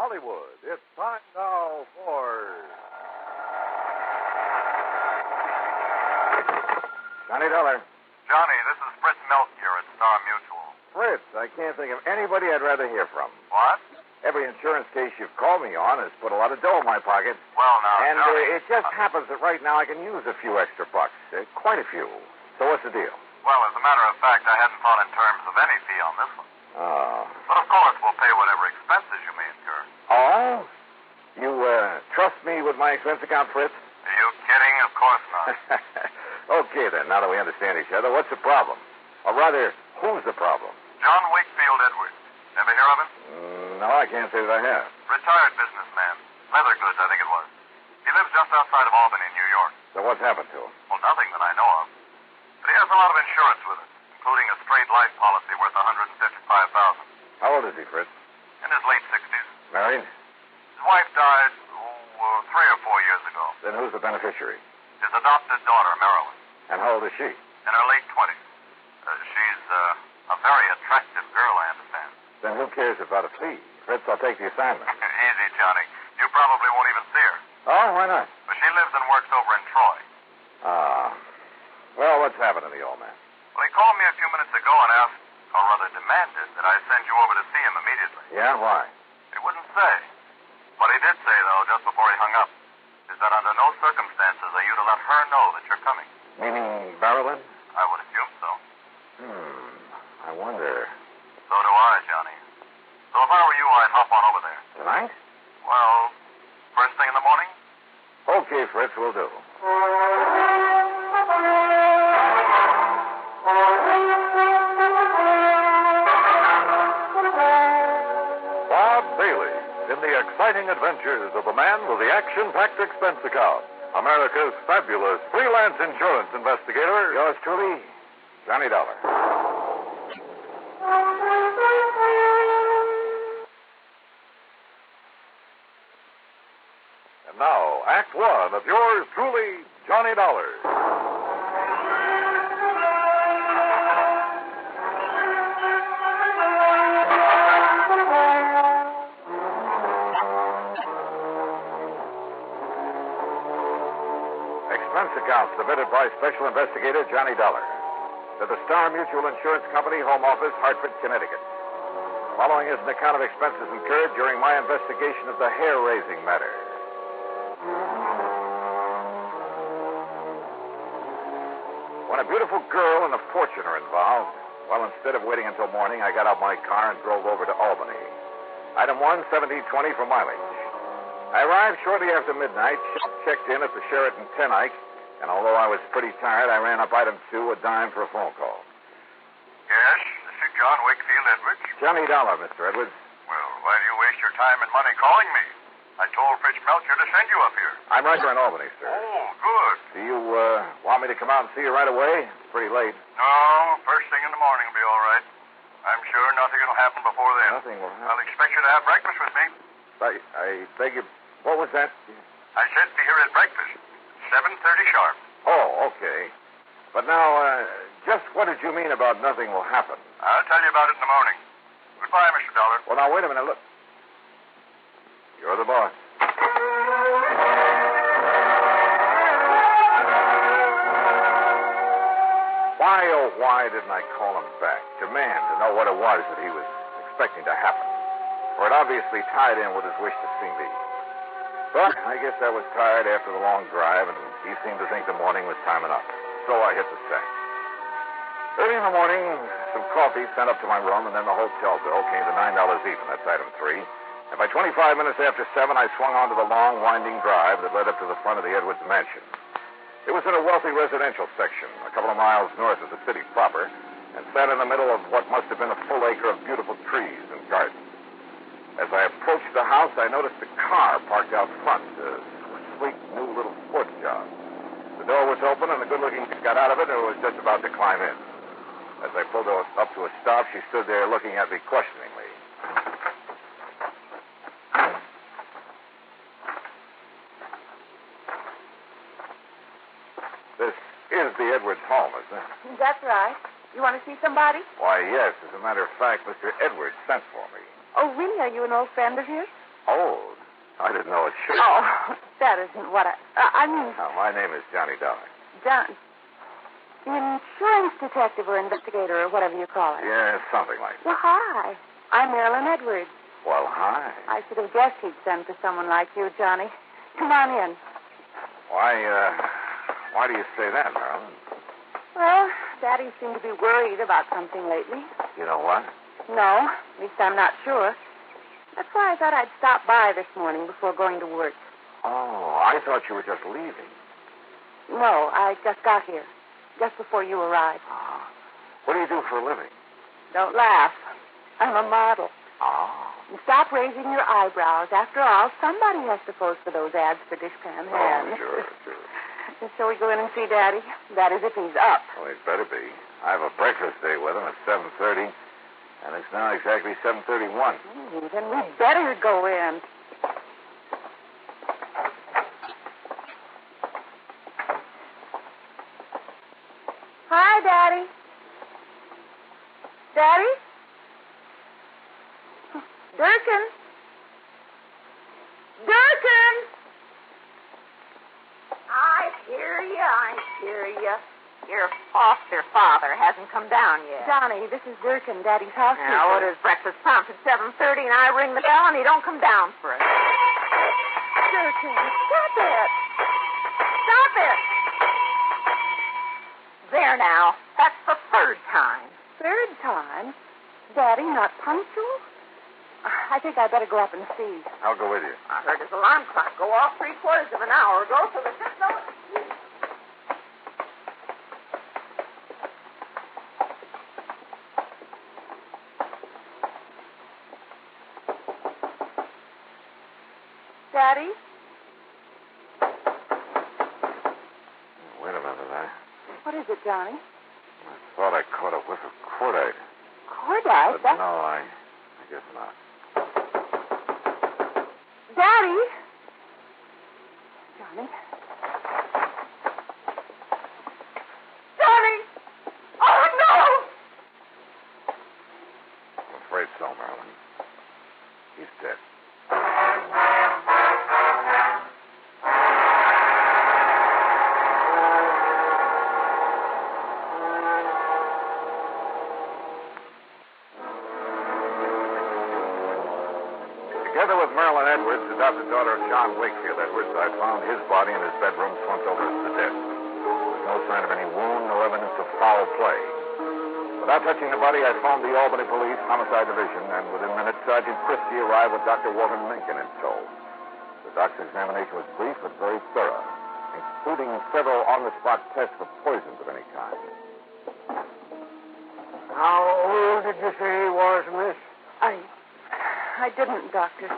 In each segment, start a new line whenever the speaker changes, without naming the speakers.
Hollywood. It's time now for... Johnny Dollar.
Johnny, this is Fritz Melk here at Star Mutual.
Fritz, I can't think of anybody I'd rather hear from.
What?
Every insurance case you've called me on has put a lot of dough in my pocket.
Well, now,
And
Johnny...
it just happens that right now I can use a few extra bucks. Quite a few. So what's the deal?
Well, as a matter of fact, I hadn't thought in terms of any fee on this one.
Oh.
But of course, we'll pay whatever expenses you may incur.
Oh? You trust me with my expense account, Fritz?
Are you kidding? Of course not.
Okay, then, now that we understand each other, what's the problem? Or rather, who's the problem?
John Wakefield Edwards. Ever hear of him?
No, I can't say that I have.
Retired businessman. Leather goods, I think it was. He lives just outside of Albany, New York.
So what's happened to him?
Well, nothing that I know of. But he has a lot of insurance with it, including a straight life policy worth $155,000.
How old is he, Fritz?
In his late 60s.
Married?
His wife died, 3 or 4 years ago.
Then who's the beneficiary?
His adopted daughter, Marilyn.
And how old is she?
In her late 20s. She's a very attractive girl, I understand.
Then who cares about a fee? Fritz, I'll take the assignment.
Easy, Johnny. You probably won't even see her.
Oh, why not?
But she lives and works over in Troy.
Well, what's happening to the old man?
Well, he called me a few minutes ago and asked, or rather demanded, that I send you over to see him immediately.
Yeah, why?
He wouldn't say. What he did say, though, just before he hung up, is that under no circumstances are you to let her know that you're coming.
Meaning Marilyn?
I would assume so.
I wonder.
So do I, Johnny. So if I were you, I'd hop on over there.
Tonight?
Well, first thing in the morning?
Okay, Fritz, we'll do.
Bob Bailey, in the exciting adventures of the man with the action-packed expense account. America's fabulous freelance insurance investigator.
Yours truly, Johnny Dollar.
And now, Act One of yours truly, Johnny Dollar.
Expense account submitted by Special Investigator Johnny Dollar to the Star Mutual Insurance Company, Home Office, Hartford, Connecticut. Following is an account of expenses incurred during my investigation of the hair-raising matter. When a beautiful girl and a fortune are involved, well, instead of waiting until morning, I got out my car and drove over to Albany. Item 1, 1720 for mileage. I arrived shortly after midnight, checked in at the Sheraton Tenike, and although I was pretty tired, I ran up item 2, a dime for a phone call.
Yes, this is John Wakefield Edwards.
Johnny Dollar, Mr. Edwards.
Well, why do you waste your time and money calling me? I told Fritz Melcher to send you up here.
I'm right here in Albany, sir.
Oh, good.
Do you want me to come out and see you right away? It's pretty late.
No, first thing in the morning will be all right. I'm sure nothing will happen before then.
Nothing will happen.
I'll expect you to have breakfast with me.
I beg you. What was that?
I said be here at breakfast. 7:30 sharp.
Oh, okay. But now, just what did you mean about nothing will happen?
I'll tell you about it in the morning. Goodbye, Mr. Dollar.
Well, now, wait a minute. Look. You're the boss. Why, oh, why didn't I call him back? Demand to know what it was that he was expecting to happen. For it obviously tied in with his wish to see me. But I guess I was tired after the long drive, and he seemed to think the morning was time enough. So I hit the sack. Early in the morning, some coffee sent up to my room, and then the hotel bill came to $9 even. That's item 3. And by 25 minutes after 7, I swung onto the long, winding drive that led up to the front of the Edwards mansion. It was in a wealthy residential section, a couple of miles north of the city proper, and sat in the middle of what must have been a full acre of beautiful trees and gardens. As I approached the house, I noticed a car parked out front, a sleek, new little sports job. The door was open, and the good-looking chick got out of it and was just about to climb in. As I pulled her up to a stop, she stood there looking at me questioningly. This is the Edwards home, isn't it?
That's right. You want to see somebody?
Why, yes. As a matter of fact, Mr. Edwards sent for me.
Oh, really? Are you an old friend of his?
Old? I didn't know it should.
Oh, that isn't what I mean...
No, my name is Johnny Dollar.
John... Insurance detective or investigator or whatever you call it.
Yeah, something like that.
Well, hi. I'm Marilyn Edwards.
Well, hi.
I should have guessed he'd send for someone like you, Johnny. Come on in.
Why do you say that, Marilyn?
Well, Daddy seemed to be worried about something lately.
You know what?
No, at least I'm not sure. That's why I thought I'd stop by this morning before going to work.
Oh, I thought you were just leaving.
No, I just got here. Just before you arrived.
What do you do for a living?
Don't laugh. I'm a model.
Oh.
And stop raising your eyebrows. After all, somebody has to pose for those ads for dishpan hands.
Oh, sure.
Shall we go in and see Daddy? That is, if he's up.
Well, he'd better be. I have a breakfast date with him at 7:30, and it's now exactly 7:31.
Then we better go in. Hi, Daddy. Daddy? Durkin? Durkin!
I hear you. Your foster father hasn't come down yet.
Johnny, this is Durkin, Daddy's housekeeper.
Now, what is breakfast prompt at 7:30, and I ring the bell, and he don't come down for it.
Durkin, stop it.
Stop it! There now. That's the third time.
Third time? Daddy, not punctual? I think I better go up and see.
I'll go with you.
I heard his alarm clock go off 3/4 of an hour ago, so there's just no...
Daddy?
Wait a minute.
What is it, Johnny?
I thought I caught a whiff of cordite.
Cordite?
But no, I guess not.
Daddy? Johnny?
Johnny! Oh, no!
I'm afraid so, Marilyn. He's dead. Together with Marilyn Edwards, adopted daughter of John Wakefield Edwards, I found his body in his bedroom slumped over to death. There was no sign of any wound, no evidence of foul play. Without touching the body, I phoned the Albany Police Homicide Division, and within minutes, Sergeant Christie arrived with Dr. Walter Mencken in tow. The doctor's examination was brief but very thorough, including several on-the-spot tests for poisons of any kind.
How old did you say he was, miss?
I didn't, Doctor.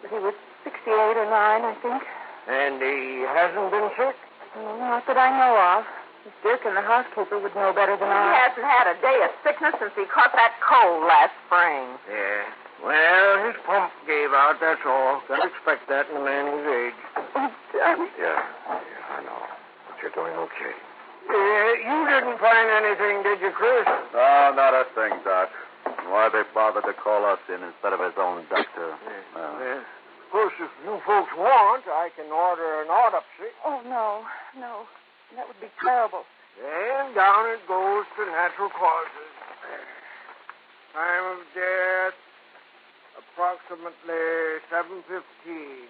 But he was 68 or 9, I think.
And he hasn't been sick?
Not that I know of. Miss Durkin, the housekeeper, would know better than
He
I.
hasn't had a day of sickness since he caught that cold last spring.
Yeah. Well, his pump gave out, that's all. I'd expect that in a man his age.
Oh, Johnny.
Yeah, I know. But you're doing okay.
You didn't find anything, did you, Chris?
No, not a thing, Doc. Why they bothered to call us in instead of his own doctor?
Yeah. Of course, if you folks want, I can order an autopsy.
Oh, no. That would be terrible.
And down it goes to natural causes. Time of death, approximately 7:15.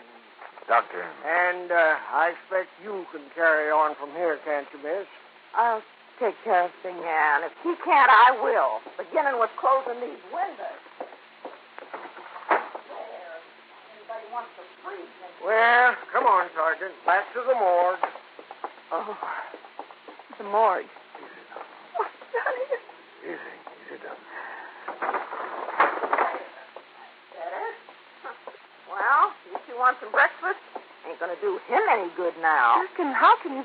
Doctor.
And I expect you can carry on from here, can't you, miss?
I'll take care of things.
Yeah, and if he can't, I will. Beginning with closing these windows. There. Anybody wants to freeze me?
Well, come on, Sergeant. Back to the morgue.
Oh, the morgue. Oh, Johnny.
Easy, Doc.
Better? Well, you two want some breakfast? Ain't gonna do him any good now.
Durkin, how can you...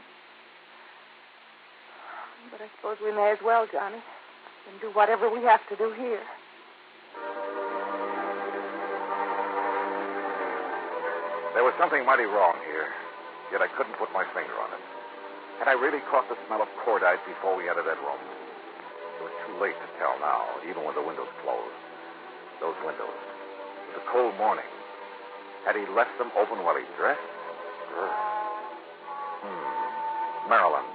But I suppose we may as well, Johnny, and do whatever we have to do here.
There was something mighty wrong here, yet I couldn't put my finger on it. Had I really caught the smell of cordite before we entered that room? It was too late to tell now, even with the windows closed. Those windows. It was a cold morning. Had he left them open while he dressed? Marilyn,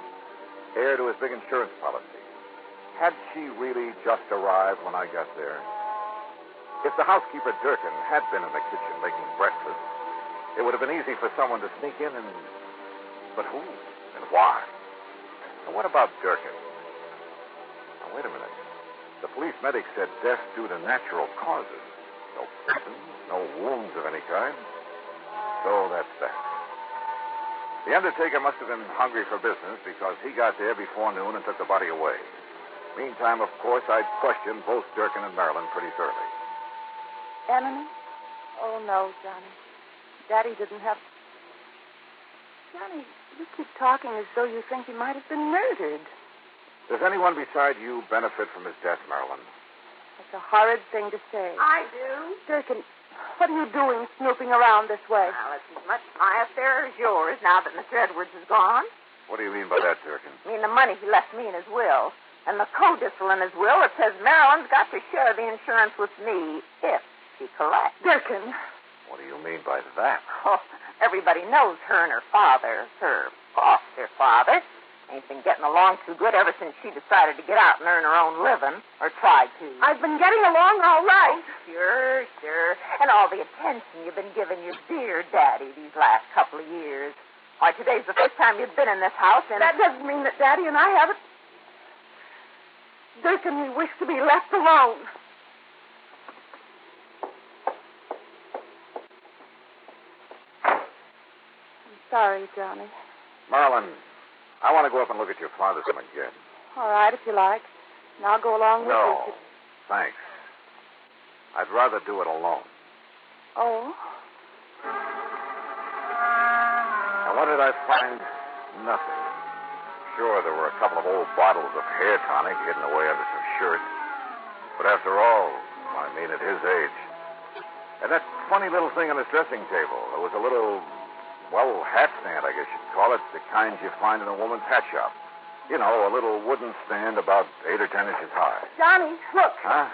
heir to his big insurance policy. Had she really just arrived when I got there? If the housekeeper, Durkin, had been in the kitchen making breakfast, it would have been easy for someone to sneak in and... But who? And why? And what about Durkin? Now, wait a minute. The police medic said death due to natural causes. No poison, no wounds of any kind. So that's that. The undertaker must have been hungry for business because he got there before noon and took the body away. Meantime, of course, I'd questioned both Durkin and Marilyn pretty thoroughly.
Enemy? Oh, no, Johnny. Daddy didn't have... Johnny, you keep talking as though you think he might have been murdered.
Does anyone beside you benefit from his death, Marilyn?
That's a horrid thing to say.
I do.
Durkin, what are you doing snooping around this way?
Well, it's as much my affair as yours now that Mr. Edwards is gone.
What do you mean by that, Durkin?
I mean the money he left me in his will. And the codicil in his will, it says Marilyn's got to share the insurance with me if she collects.
Durkin.
What do you mean by that?
Oh, everybody knows her and her father, her foster father, ain't been getting along too good ever since she decided to get out and earn her own living, or tried to.
I've been getting along all right.
Oh, sure. And all the attention you've been giving your dear daddy these last couple of years. Why, today's the first time you've been in this house, and...
That doesn't mean that Daddy and I haven't... Durkin, we wish to be left alone. I'm sorry, Johnny.
Marilyn, I want to go up and look at your father's room again.
All right, if you like. And I'll go along with you.
No, thanks. I'd rather do it alone.
Oh?
And what did I find? Nothing. Sure, there were a couple of old bottles of hair tonic hidden away under some shirts. But after all, I mean, at his age. And that funny little thing on his dressing table. There was a little, well, hat stand, I guess you'd call it. The kind you find in a woman's hat shop. You know, a little wooden stand about 8 or 10 inches high.
Johnny, look.
Huh?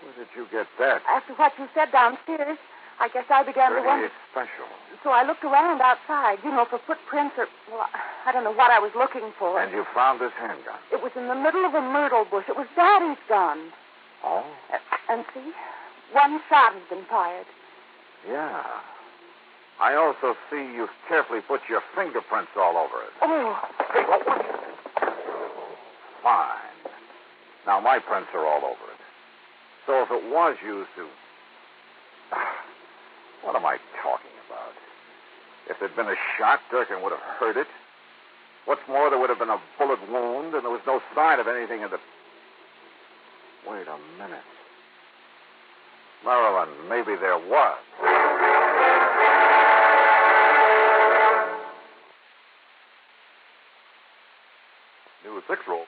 Where did you get that?
After what you said downstairs, I guess I began to wonder.
It's special.
So I looked around outside, for footprints or, well, I don't know what I was looking for.
And you found this handgun?
It was in the middle of a myrtle bush. It was Daddy's gun.
Oh?
And see, one shot has been fired.
Yeah. I also see you've carefully put your fingerprints all over it.
Oh.
Hey, what was it? Fine. Now, my prints are all over it. So if it was used to... What am I talking about? If there'd been a shot, Durkin would have heard it. What's more, there would have been a bullet wound, and there was no sign of anything in the... Wait a minute. Marilyn, maybe there was.
News 6 roll.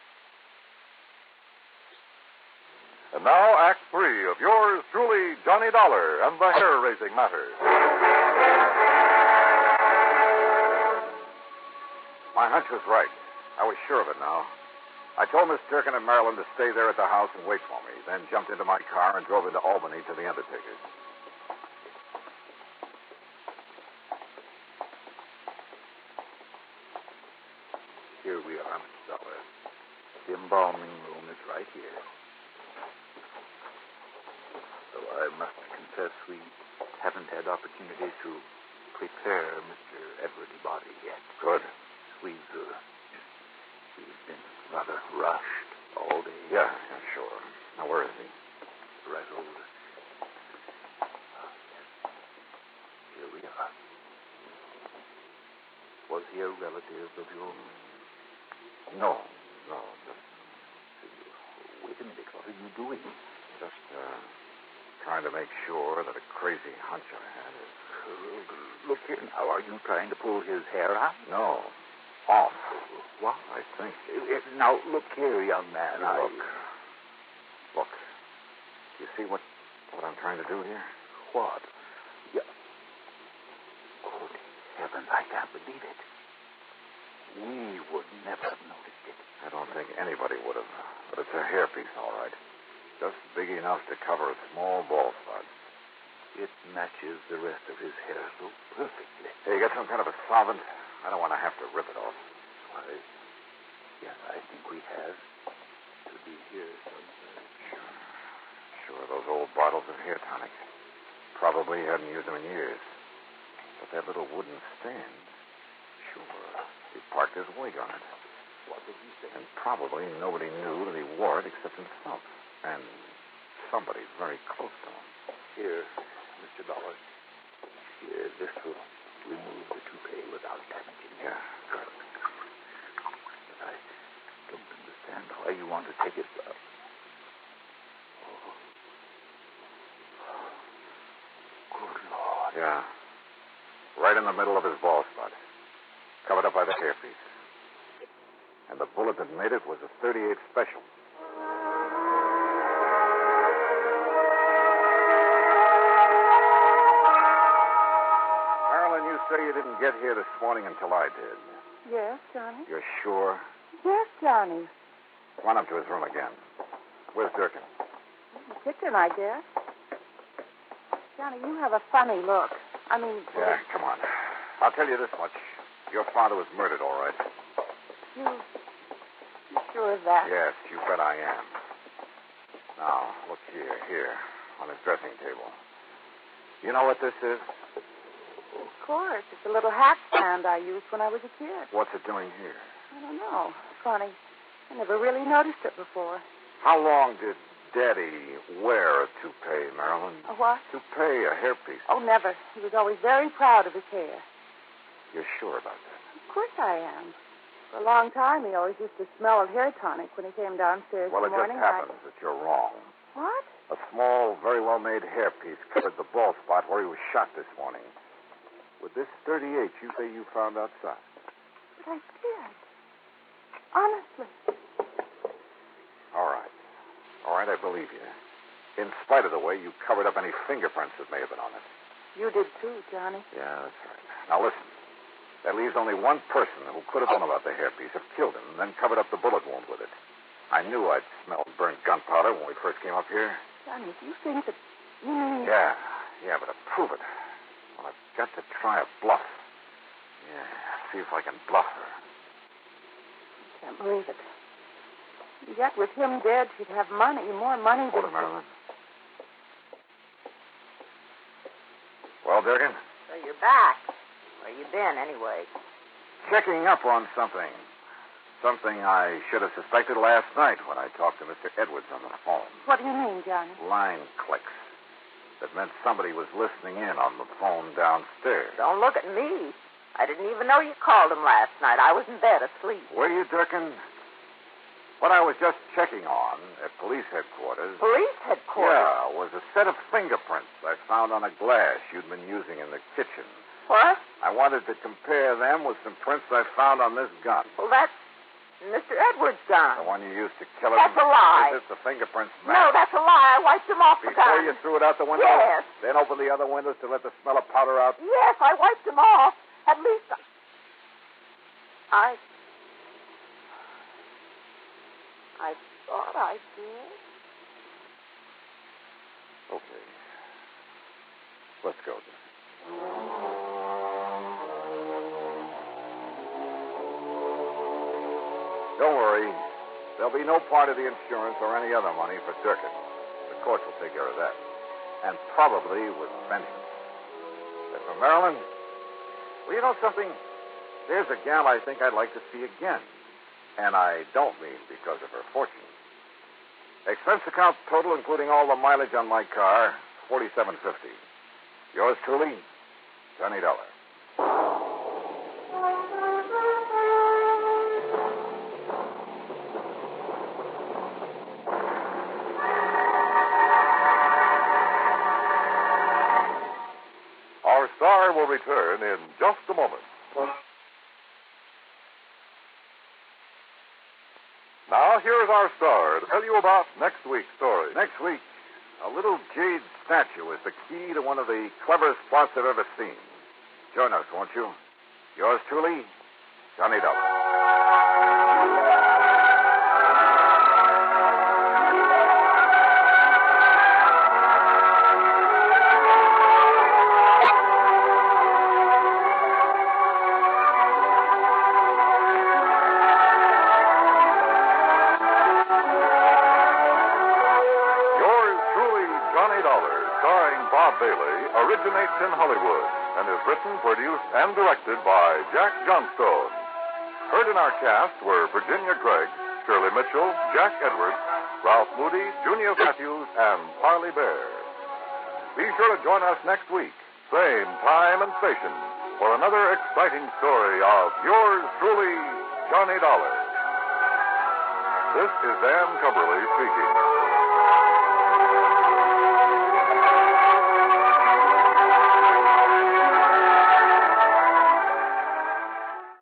And now, Act 3 of yours truly, Johnny Dollar and the hair-raising matter.
My hunch was right. I was sure of it now. I told Miss Durkin and Marilyn to stay there at the house and wait for me, then jumped into my car and drove into Albany to the undertaker's.
Here we are, Mr. Dollar. The embalming room is right here. Though I must confess we haven't had opportunity to prepare Mr. Edwards' body yet.
Good.
We've been rather rushed all day.
Yeah, sure. Now, where is he?
Right over. Here we are. Was he a relative of yours?
No. Just...
Wait a minute. What are you doing?
Just, trying to make sure that a crazy hunch I had is...
Look here now. Are you trying to pull his hair out?
No. Off.
What?
I think.
Now, look here, young man.
Look. You see what I'm trying to do here?
What? Yeah. Good heavens, I can't believe it. We would never have noticed it.
I don't think anybody would have. But it's a hairpiece, all right. Just big enough to cover a small bald spot.
It matches the rest of his hair so perfectly.
Hey, you got some kind of a solvent? I don't want to have to rip it off.
Why, yes, I think we have. To be here somewhere.
Sure, those old bottles of hair tonic. Probably hadn't used them in years. But that little wooden stand, sure, he parked his wig on it.
What did he say?
And probably nobody knew that he wore it except himself. And somebody very close to him.
Here, Mr. Dollar. Here, this will remove the toupee without damaging it.
Yeah, good.
But I don't understand why you want to take it. Good Lord.
Yeah. Right in the middle of his bald spot. Covered up by the hairpiece. And the bullet that made it was a .38 special. Marilyn, you say you didn't get here this morning until I did.
Yes, Johnny?
You're sure?
Yes, Johnny.
Run up to his room again. Where's Durkin?
The kitchen, I guess. Johnny, you have a funny look. I mean...
Yeah, come on. I'll tell you this much. Your father was murdered, all right.
You sure of that?
Yes, you bet I am. Now, look here, on his dressing table. You know what this is?
Of course. It's a little hat stand I used when I was a kid.
What's it doing here?
I don't know. Funny. I never really noticed it before.
How long did Daddy wear a toupee, Marilyn?
A what?
Toupee, a hairpiece.
Oh, never. He was always very proud of his hair.
You're sure about that?
Of course I am. For a long time, he always used to smell of hair tonic when he came downstairs
Well,
in the morning.
It just happens that you're wrong.
What?
A small, very well-made hairpiece covered the bald spot where he was shot this morning. With this .38 you say you found outside.
But I did. Honestly.
All right, I believe you. In spite of the way you covered up any fingerprints that may have been on it.
You did too, Johnny.
Yeah, that's right. Now listen. That leaves only one person who could have known about the hairpiece, have killed him, and then covered up the bullet wound with it. I knew I'd smelled burnt gunpowder when we first came up here.
Johnny, if you think that...
Yeah, but to prove it, well, I've got to try a bluff. Yeah, see if I can bluff her.
I can't believe it. Yet with him dead, she'd have money, more money
Hold
than...
it, Marilyn. Well, Durkin?
So you're back. Where you been, anyway?
Checking up on something. Something I should have suspected last night when I talked to Mr. Edwards on the phone.
What do you mean, Johnny?
Line clicks. That meant somebody was listening in on the phone downstairs.
Don't look at me. I didn't even know you called him last night. I was in bed asleep.
Were you, Durkin? What I was just checking on at police headquarters...
Police headquarters?
Yeah, was a set of fingerprints I found on a glass you'd been using in the kitchen.
What?
I wanted to compare them with some prints I found on this gun.
Well, that's Mr. Edwards' gun.
The one you used to kill him?
That's a lie.
Is it the fingerprints match?
No, that's a lie. I wiped them off the
Before
gun.
you threw it out the window?
Yes.
Then opened the other windows to let the smell of powder out?
Yes, I wiped them off. At least I thought I did.
Okay. Let's go, then. Don't worry. There'll be no part of the insurance or any other money for Durkin. The courts will take care of that. And probably with vengeance. As for Marilyn, well, you know something? There's a gal I think I'd like to see again. And I don't mean because of her fortune. Expense account total, including all the mileage on my car, $47.50. Yours truly, Johnny Dollar.
Our star will return in just a moment. Now, here is our star to tell you about next week's story.
Next week, a little jade statue is the key to one of the cleverest plots I've ever seen. Join us, won't you? Yours truly, Johnny Dollar.
Bob Bailey originates in Hollywood and is written, produced, and directed by Jack Johnstone. Heard in our cast were Virginia Gregg, Shirley Mitchell, Jack Edwards, Ralph Moody, Junior Matthews, and Parley Bear. Be sure to join us next week, same time and station, for another exciting story of yours truly, Johnny Dollar. This is Dan Cumberly speaking.